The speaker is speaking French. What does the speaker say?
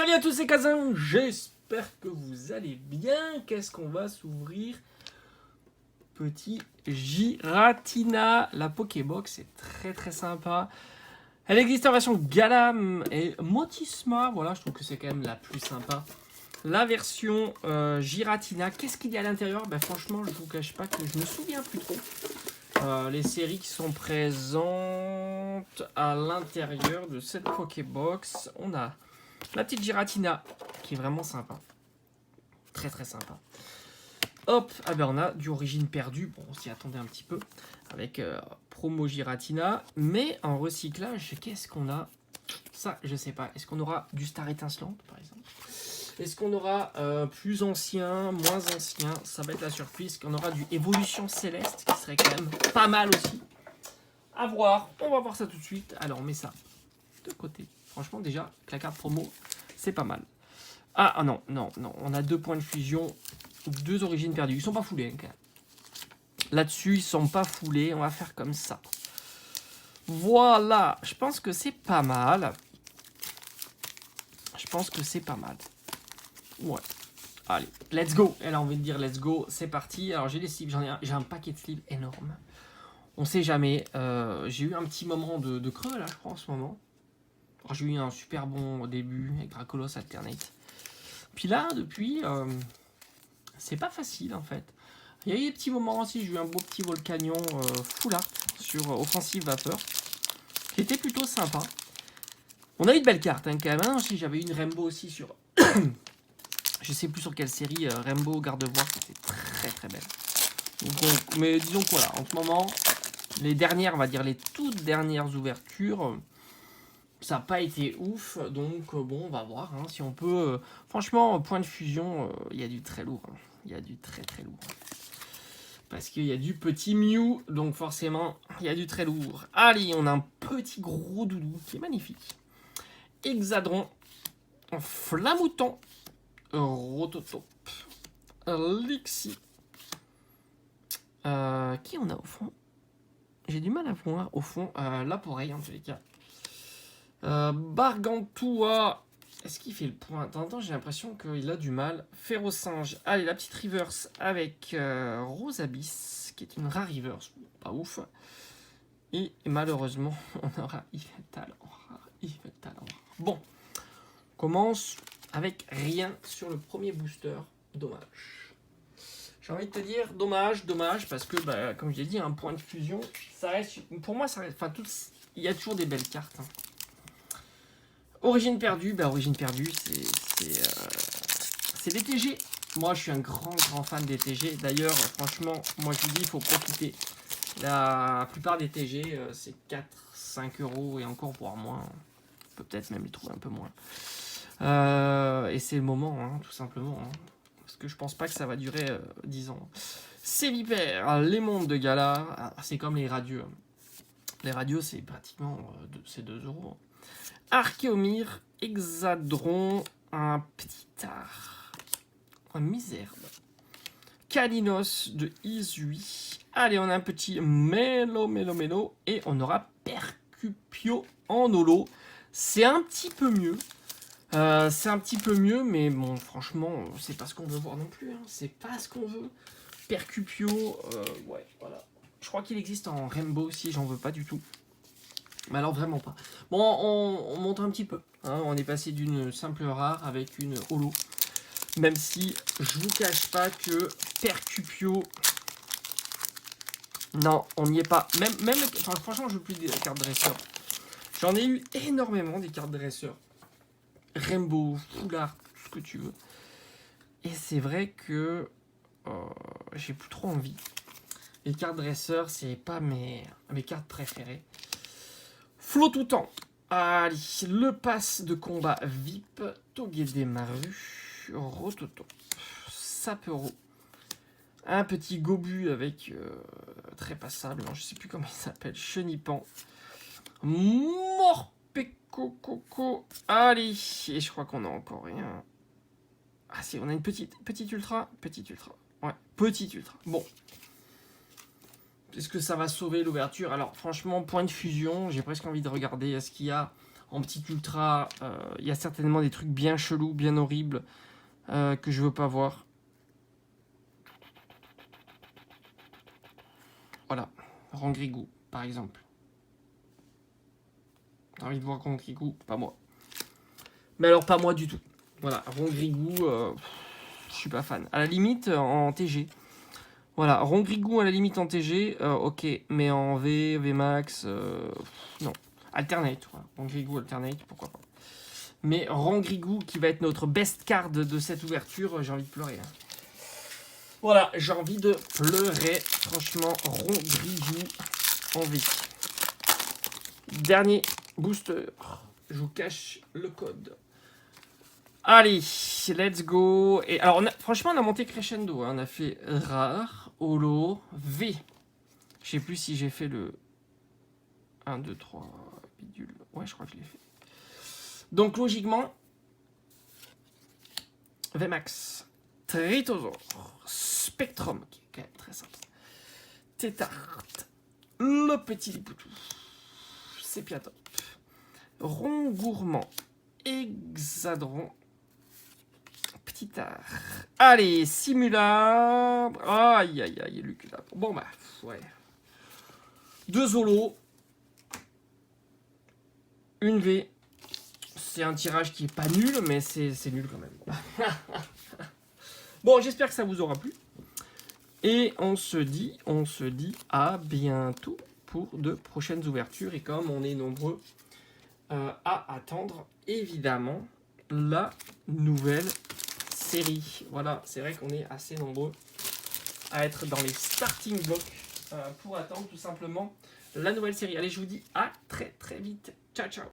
Salut à tous, c'est Kazan, j'espère que vous allez bien. Qu'est-ce qu'on va s'ouvrir? Petit Giratina. La Pokébox est très sympa. Elle existe en version Galam et Motisma. Voilà, je trouve que c'est quand même la plus sympa. La version Giratina, qu'est-ce qu'il y a à l'intérieur? Franchement, je vous cache pas que je me souviens plus trop. Les séries qui sont présentes à l'intérieur de cette Pokébox. On a la petite Giratina qui est vraiment sympa. Très sympa. Hop, on a du Origine Perdue. Bon, on s'y attendait un petit peu. Avec promo Giratina. Mais en recyclage, qu'est-ce qu'on a? Ça, je sais pas. Est-ce qu'on aura du Star Étincelante, par exemple? Est-ce qu'on aura plus ancien, moins ancien? Ça va être la surprise. Est-ce qu'on aura du Évolution Céleste, qui serait quand même pas mal aussi? À voir. On va voir ça tout de suite. Alors, on met ça de côté. Franchement, déjà, la carte promo, c'est pas mal. Ah non. On a 2 points de fusion. 2 origines perdues. Ils sont pas foulés. Hein, là-dessus, ils sont pas foulés. On va faire comme ça. Voilà. Je pense que c'est pas mal. Ouais. Allez, let's go. Elle a envie de dire let's go. C'est parti. Alors, j'ai les slips. J'ai un paquet de slips énorme. On sait jamais. J'ai eu un petit moment de creux, là, je crois, en ce moment. J'ai eu un super bon début avec Dracolos Alternate. Puis là, depuis, c'est pas facile, en fait. Il y a eu des petits moments aussi. J'ai eu un beau petit Volcanion full art sur Offensive Vapeur, qui était plutôt sympa. On a eu de belles cartes, hein, quand même. Hein, si j'avais une Rainbow aussi sur... je sais plus sur quelle série, Rainbow Gardevoir, c'était très belle. Donc, mais disons que voilà, en ce moment, les dernières, on va dire les toutes dernières ouvertures, ça n'a pas été ouf. Donc bon, on va voir hein, si on peut... franchement, point de fusion, il y a du très lourd. Hein. Il y a du très lourd. Parce qu'il y a du petit Mew, donc forcément, il y a du très lourd. Allez, on a un petit gros doudou qui est magnifique. Hexadron, Flamouton, Rototope, Lixie. Qui on a au fond? J'ai du mal à voir au fond. Laporeille en tous les cas. Bargantua. Est-ce qu'il fait le point? De temps en temps, j'ai l'impression qu'il a du mal. Ferrosinge. Allez, la petite reverse avec Rosabyss, qui est une rare reverse. Pas ouf. Et malheureusement, on aura Yveltal en rare. Bon. On commence avec rien sur le premier booster. Dommage. J'ai envie de te dire dommage, parce que, comme je l'ai dit, un point de fusion, ça reste... Pour moi, ça reste... Enfin, il y a toujours des belles cartes. Hein. Origine perdue, c'est des TG. Moi, je suis un grand fan des TG. D'ailleurs, franchement, moi, je vous dis, il faut profiter. La plupart des TG, c'est 4-5 € et encore voire moins. On peut peut-être même les trouver un peu moins. Et c'est le moment, hein, tout simplement. Hein, parce que je pense pas que ça va durer 10 ans. Célibère, les mondes de Galar, c'est comme les radieux. Les radios, c'est pratiquement 2 €. Archéomir, Hexadron, un petit art, un Miserve, Kalinos de Izui. Allez, on a un petit Mélo, et on aura Percupio en holo. C'est un petit peu mieux. Mais bon, franchement, c'est pas ce qu'on veut voir non plus. Hein. C'est pas ce qu'on veut. Percupio, ouais, voilà. Je crois qu'il existe en Rainbow aussi, j'en veux pas du tout. Mais alors vraiment pas. Bon, on monte un petit peu. Hein. On est passé d'une simple rare avec une holo. Même si je vous cache pas que Percupio... Non, on n'y est pas. Même enfin, franchement, je veux plus des cartes dresseurs. J'en ai eu énormément des cartes dresseurs. Rainbow, Foulard, tout ce que tu veux. Et c'est vrai que j'ai plus trop envie. Les cartes dresseurs, c'est pas mes cartes préférées. Flot tout temps. Allez, le pass de combat VIP, Togedemaru, Rototo, Sapero, un petit Gobu avec très passable, non, je sais plus comment il s'appelle, Chenipan, Morpeko, allez, et je crois qu'on a encore rien. Ah si, on a une petite ultra, ouais, petite ultra, bon. Est-ce que ça va sauver l'ouverture? Alors franchement, point de fusion, j'ai presque envie de regarder ce qu'il y a en petit ultra. Il y a certainement des trucs bien chelous, bien horribles que je veux pas voir. Voilà, Rangrigou, par exemple. T'as envie de voir Rangrigou? Pas moi. Mais alors, pas moi du tout. Voilà, Rangrigou, je suis pas fan. À la limite, en TG. Voilà, Rangrigou à la limite en TG, ok. Mais en V, VMAX, non. Alternate, voilà. Rangrigou Alternate, pourquoi pas. Mais Rangrigou, qui va être notre best card de cette ouverture, j'ai envie de pleurer. Hein. Voilà, j'ai envie de pleurer. Franchement, Rangrigou en V. Dernier booster. Je vous cache le code. Allez, let's go. Et alors, franchement, on a monté crescendo. Hein. On a fait rare, holo, V. Je sais plus si j'ai fait le 1, 2, 3, bidule. Ouais, je crois que je l'ai fait. Donc, logiquement, VMAX, Tritosaur, Spectrum, qui est quand même très simple. Tétart, le petit Lipoutou, Sépiatop, Rongourmand, Hexadron, Petitard. Allez, Simulabre. Aïe, aïe, aïe, Luculabre. Bon, bah, ouais. 2 Zolos. Une V. C'est un tirage qui est pas nul, mais c'est nul quand même. Bon, j'espère que ça vous aura plu. Et on se dit à bientôt pour de prochaines ouvertures. Et comme on est nombreux à attendre, évidemment, la nouvelle série. Voilà, c'est vrai qu'on est assez nombreux à être dans les starting blocks pour attendre tout simplement la nouvelle série. Allez, je vous dis à très très vite. Ciao, ciao.